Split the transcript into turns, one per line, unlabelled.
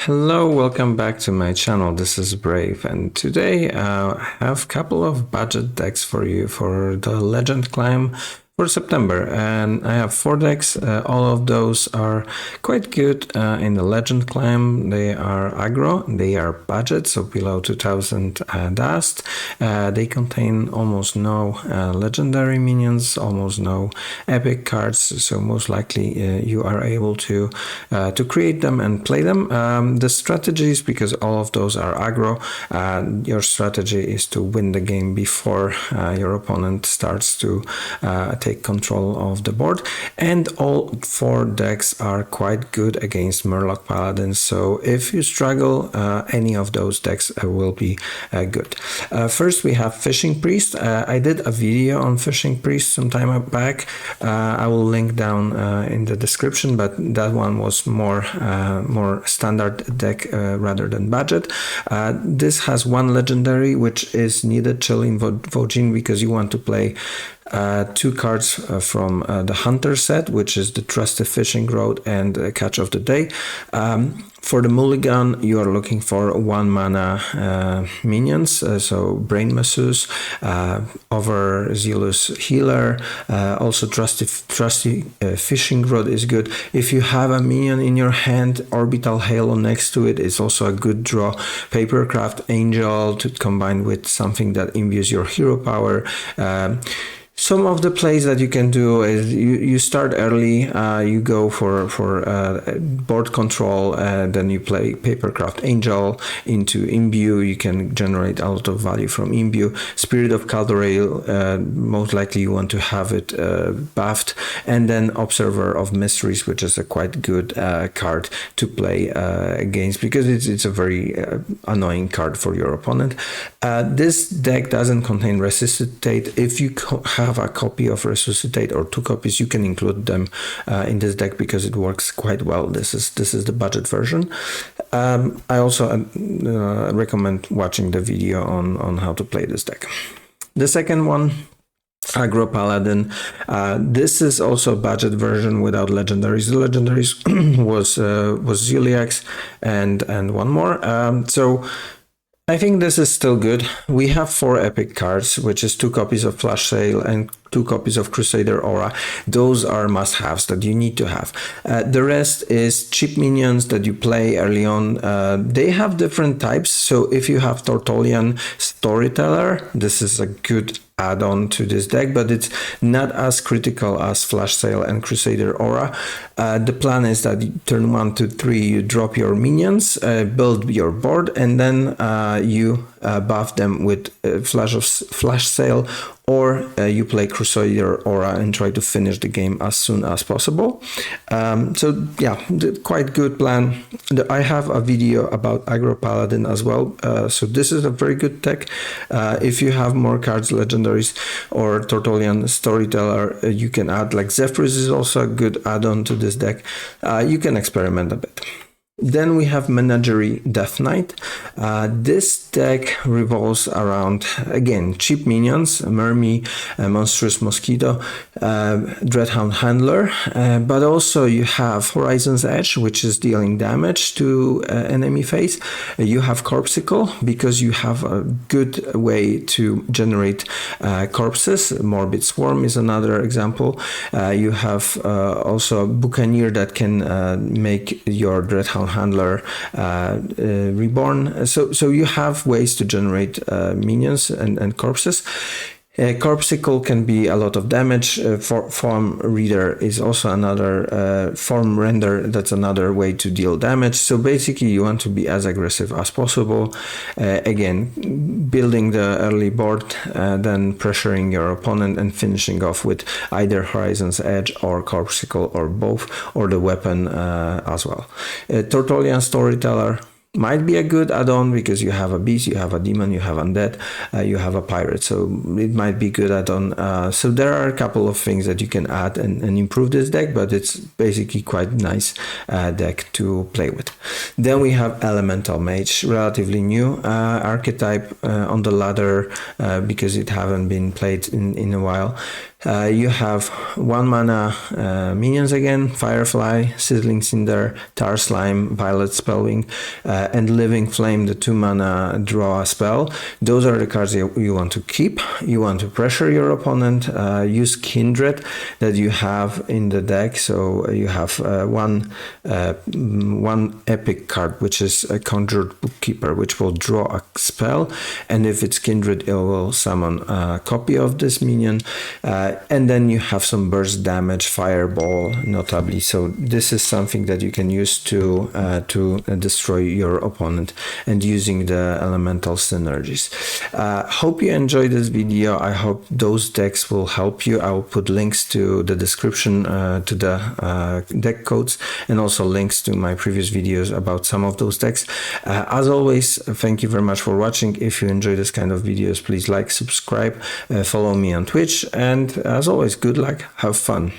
Hello, welcome back to my channel. This is Brave, and today I have a couple of budget decks for you for the Legend Climb for September, and I have 4 decks. All of those are quite good in the Legend Climb. They are aggro, they are budget, so below 2000 dust. They contain almost no legendary minions, almost no epic cards, so most likely you are able to create them and play them. The strategies, because all of those are aggro, your strategy is to win the game before your opponent starts to take control of the board, and all 4 decks are quite good against Murloc Paladins, so if you struggle, any of those decks will be good. First we have Fishing Priest. I did a video on Fishing Priest some time back. I will link down in the description, but that one was more standard deck rather than budget. This has 1 legendary, which is needed, Chilling Vojin, because you want to play 2 cards from the Hunter set, which is the Trusted Fishing Rod and Catch of the Day. For the mulligan, you are looking for 1 mana minions, so Brain Masseuse, Overzealous Healer, also Trusty Fishing Rod is good. If you have a minion in your hand, Orbital Halo next to it is also a good draw. Papercraft Angel to combine with something that imbues your hero power. Some of the plays that you can do is you start early, you go for board control, then you play Papercraft Angel into Imbue. You can generate a lot of value from Imbue. Spirit of Caldorail, most likely you want to have it buffed, and then Observer of Mysteries, which is a quite good card to play against, because it's a very annoying card for your opponent. This deck doesn't contain Resuscitate. If you have a copy of Resuscitate or 2 copies, you can include them in this deck because it works quite well. This is the budget version. I also recommend watching the video on how to play this deck. The second one, Aggro Paladin. This is also a budget version without legendaries. The legendaries was Ziliax and 1 more. So I think this is still good. We have 4 epic cards, which is 2 copies of Flash Sale and 2 copies of Crusader Aura. Those are must-haves that you need to have. The rest is cheap minions that you play early on. They have different types, so if you have Tortolian Storyteller, this is a good add-on to this deck, but it's not as critical as Flash Sale and Crusader Aura. The plan is that turn 1 to 3 you drop your minions, build your board, and then you buff them with Flash Sale, or you play Crusader Aura and try to finish the game as soon as possible. So yeah, quite good plan. I have a video about Aggro Paladin as well, so this is a very good deck. If you have more cards, legendaries or Tortolian Storyteller, you can add, like Zephrys is also a good add-on to this deck. You can experiment a bit. Then we have Menagerie Death Knight. This deck revolves around, again, cheap minions, Mermy, Monstrous Mosquito, Dreadhound Handler, but also you have Horizon's Edge, which is dealing damage to enemy phase. You have Corpsicle, because you have a good way to generate corpses. Morbid Swarm is another example. You have also Buccaneer that can make your Dreadhound Handler reborn. So you have ways to generate minions and corpses. Corpsicle can be a lot of damage. Form Reader is also another Form Render, that's another way to deal damage. So basically you want to be as aggressive as possible. Again, building the early board, then pressuring your opponent and finishing off with either Horizon's Edge or Corpsicle, or both, or the weapon as well. Tortolian Storyteller might be a good add-on because you have a beast, you have a demon, you have undead, you have a pirate, so it might be good add-on. So there are a couple of things that you can add and improve this deck, but it's basically quite nice deck to play with. Then we have Elemental Mage, relatively new archetype on the ladder because it haven't been played in a while. You have 1 mana minions again, Firefly, Sizzling Cinder, Tar Slime, Violet Spellwing, and Living Flame, the 2 mana draw a spell. Those are the cards you want to keep. You want to pressure your opponent. Use Kindred that you have in the deck. So you have one epic card, which is a Conjured Bookkeeper, which will draw a spell, and if it's Kindred, it will summon a copy of this minion. And then you have some burst damage, Fireball, notably. So this is something that you can use to destroy your opponent, and using the elemental synergies. Hope you enjoyed this video. I hope those decks will help you. I will put links to the description to the deck codes, and also links to my previous videos about some of those decks. As always, thank you very much for watching. If you enjoy this kind of videos, please like, subscribe, follow me on Twitch, and as always, good luck, have fun.